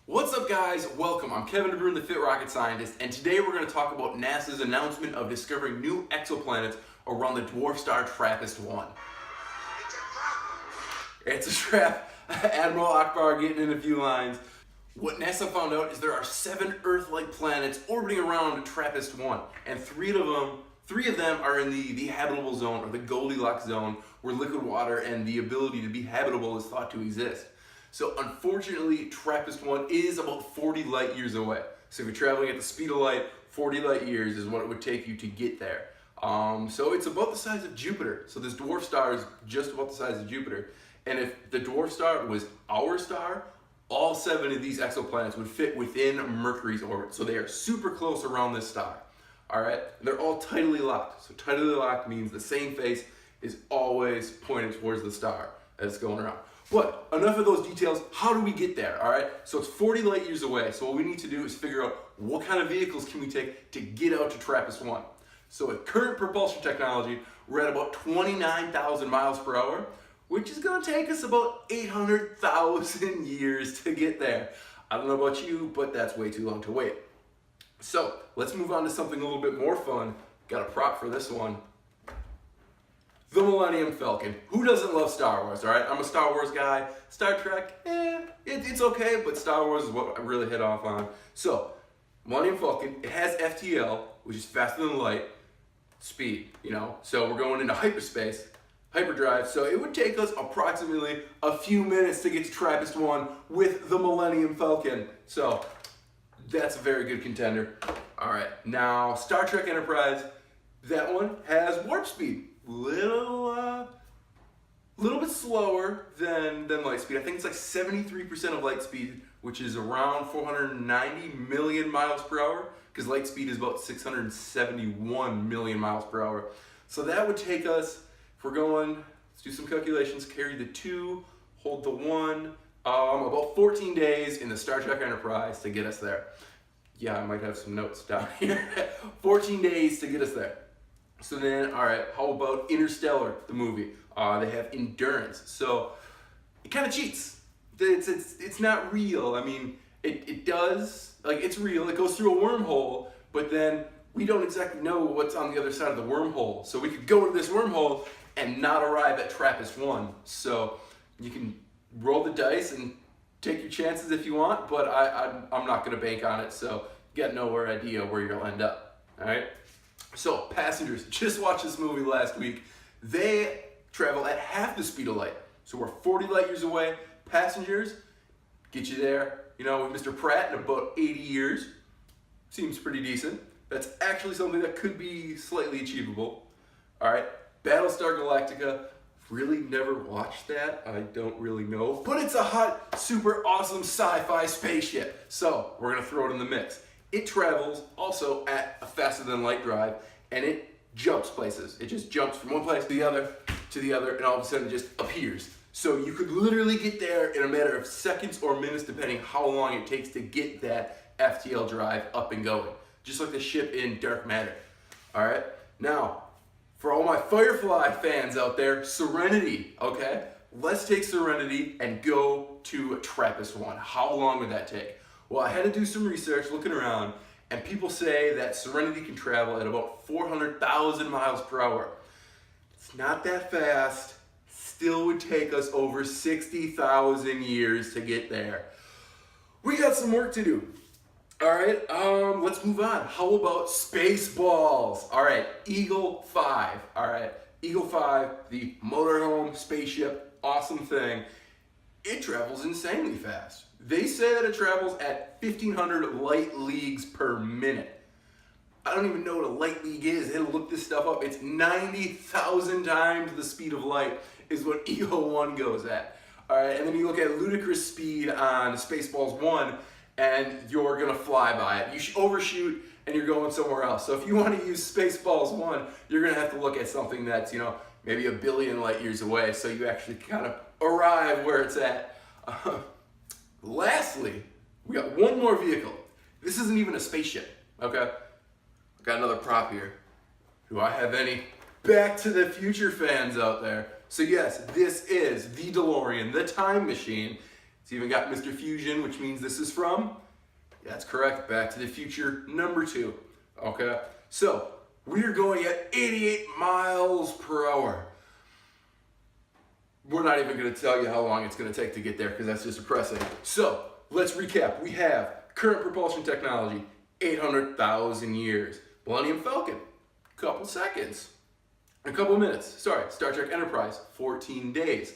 What's up guys, welcome. I'm Kevin DeBruin, the Fit Rocket Scientist, and today we're going to talk about NASA's announcement of discovering new exoplanets around the dwarf star TRAPPIST-1. It's a trap. Admiral Akbar getting in a few lines. What NASA found out is there are 7 Earth-like planets orbiting around TRAPPIST-1, and three of them are in the habitable zone, or the Goldilocks zone, where liquid water and the ability to be habitable is thought to exist. So unfortunately, TRAPPIST-1 is about 40 light years away. So if you're traveling at the speed of light, 40 light years is what it would take you to get there. So it's about the size of Jupiter. So this dwarf star is just about the size of Jupiter. And if the dwarf star was our star, all 7 of these exoplanets would fit within Mercury's orbit. So they are super close around this star. All right, they're all tidally locked. So tidally locked means the same face is always pointing towards the star that's going around. But enough of those details. How do we get there? All right, so it's 40 light years away. So what we need to do is figure out what kind of vehicles can we take to get out to TRAPPIST-1. So with current propulsion technology, we're at about 29,000 miles per hour, which is going to take us about 800,000 years to get there. I don't know about you, but that's way too long to wait. So let's move on to something a little bit more fun. Got a prop for this one. The Millennium Falcon. Who doesn't love Star Wars, all right? I'm a Star Wars guy. Star Trek, it's okay, but Star Wars is what I really hit off on. So, Millennium Falcon, it has FTL, which is faster than light speed, you know? So we're going into hyperspace, hyperdrive, so it would take us approximately a few minutes to get to TRAPPIST-1 with the Millennium Falcon. So, that's a very good contender. All right, now Star Trek Enterprise, that one has warp speed. Little bit slower than light speed. I think it's like 73% of light speed, which is around 490 million miles per hour, because light speed is about 671 million miles per hour. So that would take us, if we're going, let's do some calculations, carry the 2, hold the 1, about 14 days in the Star Trek Enterprise to get us there. Yeah, I might have some notes down here. 14 days to get us there. So then, all right, how about Interstellar, the movie? They have endurance, so it kind of cheats. It's not real. I mean, it does, like, it's real. It goes through a wormhole, but then we don't exactly know what's on the other side of the wormhole. So we could go to this wormhole and not arrive at TRAPPIST-1. So you can roll the dice and take your chances if you want, but I'm not going to bank on it. So you got no idea where you'll end up. All right. So passengers, just watched this movie last week. They travel at half the speed of light. So we're 40 light years away. Passengers, get you there, you know, with Mr. Pratt in about 80 years. Seems pretty decent. That's actually something that could be slightly achievable. All right, Battlestar Galactica. Really never watched that. I don't really know. But it's a hot, super awesome sci-fi spaceship. So we're gonna throw it in the mix. It travels also at a faster than light drive, and it jumps places. It just jumps from one place to the other, and all of a sudden it just appears. So you could literally get there in a matter of seconds or minutes, depending how long it takes to get that FTL drive up and going. Just like the ship in Dark Matter. All right, now, for all my Firefly fans out there, Serenity, okay? Let's take Serenity and go to TRAPPIST-1. How long would that take? Well, I had to do some research looking around, and people say that Serenity can travel at about 400,000 miles per hour. It's not that fast. Still would take us over 60,000 years to get there. We got some work to do. All right, let's move on. How about Spaceballs? All right, Eagle 5. All right, Eagle 5, the motorhome spaceship, awesome thing. It travels insanely fast. They say that it travels at 1,500 light leagues per minute. I don't even know what a light league is. I had to look this stuff up. It's 90,000 times the speed of light is what Eagle 1 goes at. All right, and then you look at ludicrous speed on Spaceballs 1, and you're gonna fly by it. You overshoot and you're going somewhere else. So if you want to use Spaceballs 1, you're gonna have to look at something that's, you know, maybe 1 billion light years away, so you actually kind of arrive where it's at. Lastly, we got one more vehicle. This isn't even a spaceship, okay? Got another prop here. Do I have any Back to the Future fans out there? So yes, this is the Delorian, the time machine. It's even got Mr. Fusion, which means this is from, that's correct, Back to the Future #2. Okay, so we're going at 88 miles per hour. We're not even going to tell you how long it's going to take to get there because that's just depressing. So let's recap. We have current propulsion technology, 800,000 years. Millennium Falcon, couple seconds. A couple minutes. Sorry, Star Trek Enterprise, 14 days.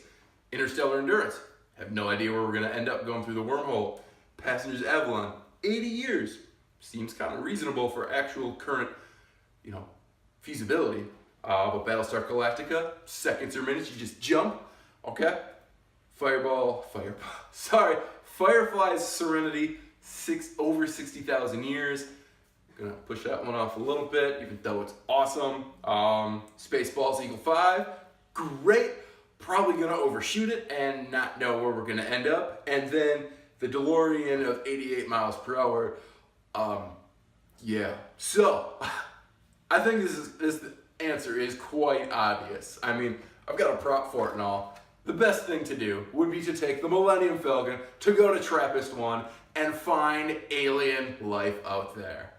Interstellar Endurance, have no idea where we're going to end up going through the wormhole. Passengers Avalon, 80 years. Seems kind of reasonable for actual current, feasibility. But Battlestar Galactica, seconds or minutes, you just jump. Okay? Firefly's Serenity, over 60,000 years. I'm gonna push that one off a little bit, even though it's awesome. Spaceballs Eagle 5, great. Probably gonna overshoot it and not know where we're gonna end up. And then the Delorian of 88 miles per hour. Yeah. So I think this answer is quite obvious. I mean, I've got a prop for it and all. The best thing to do would be to take the Millennium Falcon to go to TRAPPIST-1 and find alien life out there.